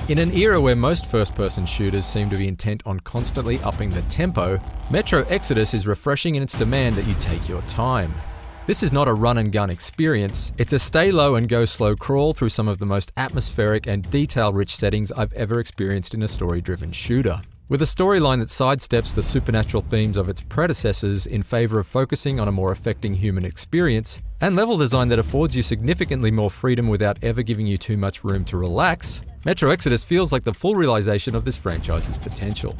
In an era where most first-person shooters seem to be intent on constantly upping the tempo, Metro Exodus is refreshing in its demand that you take your time. This is not a run-and-gun experience, it's a stay-low-and-go-slow crawl through some of the most atmospheric and detail-rich settings I've ever experienced in a story-driven shooter. With a storyline that sidesteps the supernatural themes of its predecessors in favour of focusing on a more affecting human experience, and level design that affords you significantly more freedom without ever giving you too much room to relax, Metro Exodus feels like the full realisation of this franchise's potential.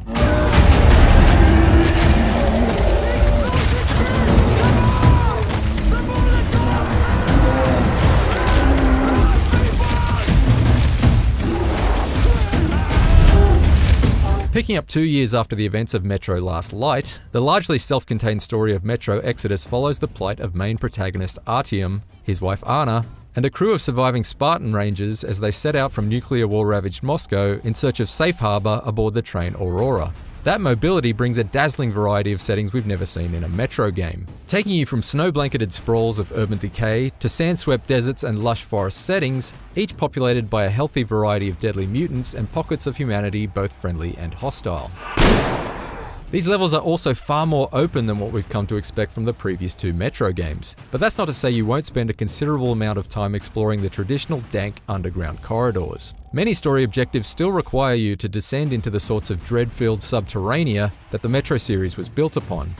Picking up 2 years after the events of Metro Last Light, the largely self-contained story of Metro Exodus follows the plight of main protagonist Artyom, his wife Anna, and a crew of surviving Spartan Rangers as they set out from nuclear war-ravaged Moscow in search of safe harbour aboard the train Aurora. That mobility brings a dazzling variety of settings we've never seen in a Metro game, taking you from snow-blanketed sprawls of urban decay to sand-swept deserts and lush forest settings, each populated by a healthy variety of deadly mutants and pockets of humanity both friendly and hostile. These levels are also far more open than what we've come to expect from the previous two Metro games, but that's not to say you won't spend a considerable amount of time exploring the traditional dank underground corridors. Many story objectives still require you to descend into the sorts of dread-filled subterranea that the Metro series was built upon.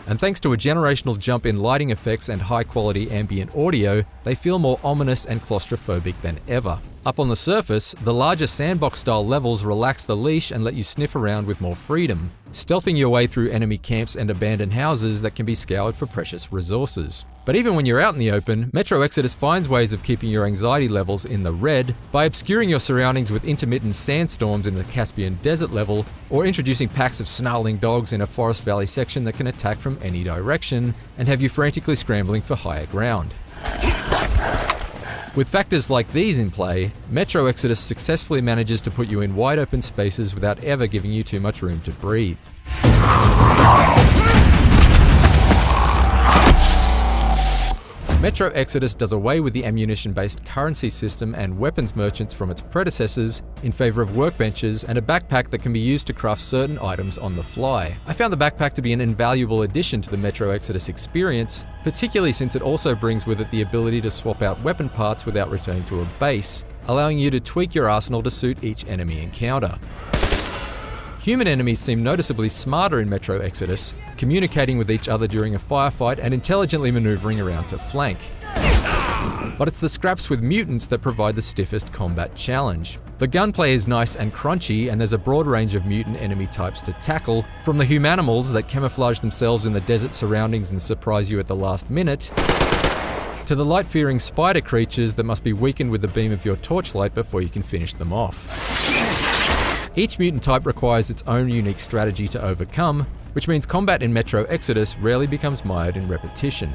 And thanks to a generational jump in lighting effects and high-quality ambient audio, they feel more ominous and claustrophobic than ever. Up on the surface, the larger sandbox-style levels relax the leash and let you sniff around with more freedom, stealthing your way through enemy camps and abandoned houses that can be scoured for precious resources. But even when you're out in the open, Metro Exodus finds ways of keeping your anxiety levels in the red by obscuring your surroundings with intermittent sandstorms in the Caspian Desert level, or introducing packs of snarling dogs in a forest valley section that can attack from any direction and have you frantically scrambling for higher ground. With factors like these in play, Metro Exodus successfully manages to put you in wide open spaces without ever giving you too much room to breathe. Metro Exodus does away with the ammunition-based currency system and weapons merchants from its predecessors in favour of workbenches and a backpack that can be used to craft certain items on the fly. I found the backpack to be an invaluable addition to the Metro Exodus experience, particularly since it also brings with it the ability to swap out weapon parts without returning to a base, allowing you to tweak your arsenal to suit each enemy encounter. Human enemies seem noticeably smarter in Metro Exodus, communicating with each other during a firefight and intelligently maneuvering around to flank. But it's the scraps with mutants that provide the stiffest combat challenge. The gunplay is nice and crunchy, and there's a broad range of mutant enemy types to tackle, from the humanimals that camouflage themselves in the desert surroundings and surprise you at the last minute, to the light-fearing spider creatures that must be weakened with the beam of your torchlight before you can finish them off. Each mutant type requires its own unique strategy to overcome, which means combat in Metro Exodus rarely becomes mired in repetition.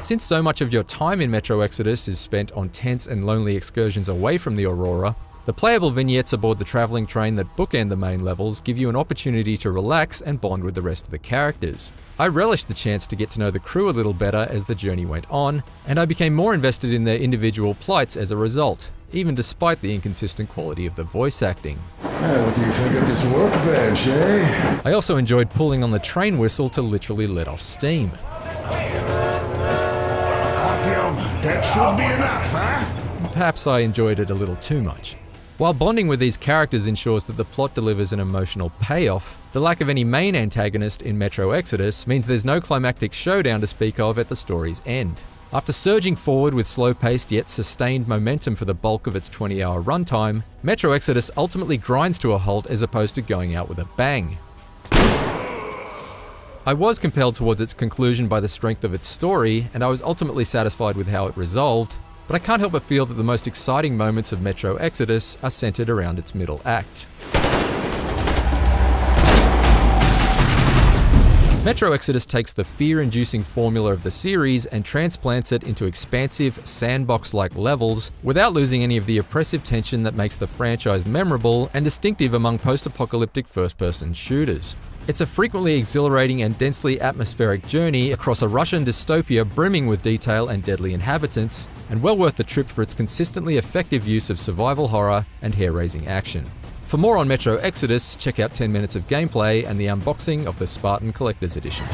Since so much of your time in Metro Exodus is spent on tense and lonely excursions away from the Aurora, the playable vignettes aboard the travelling train that bookend the main levels give you an opportunity to relax and bond with the rest of the characters. I relished the chance to get to know the crew a little better as the journey went on, and I became more invested in their individual plights as a result, even despite the inconsistent quality of the voice acting. What do you think of this workbench, eh? I also enjoyed pulling on the train whistle to literally let off steam. Artyom, that should be enough, huh? Perhaps I enjoyed it a little too much. While bonding with these characters ensures that the plot delivers an emotional payoff, the lack of any main antagonist in Metro Exodus means there's no climactic showdown to speak of at the story's end. After surging forward with slow-paced yet sustained momentum for the bulk of its 20-hour runtime, Metro Exodus ultimately grinds to a halt as opposed to going out with a bang. I was compelled towards its conclusion by the strength of its story, and I was ultimately satisfied with how it resolved, but I can't help but feel that the most exciting moments of Metro Exodus are centered around its middle act. Metro Exodus takes the fear-inducing formula of the series and transplants it into expansive, sandbox-like levels without losing any of the oppressive tension that makes the franchise memorable and distinctive among post-apocalyptic first-person shooters. It's a frequently exhilarating and densely atmospheric journey across a Russian dystopia brimming with detail and deadly inhabitants, and well worth the trip for its consistently effective use of survival horror and hair-raising action. For more on Metro Exodus, check out 10 minutes of gameplay and the unboxing of the Spartan Collector's Edition.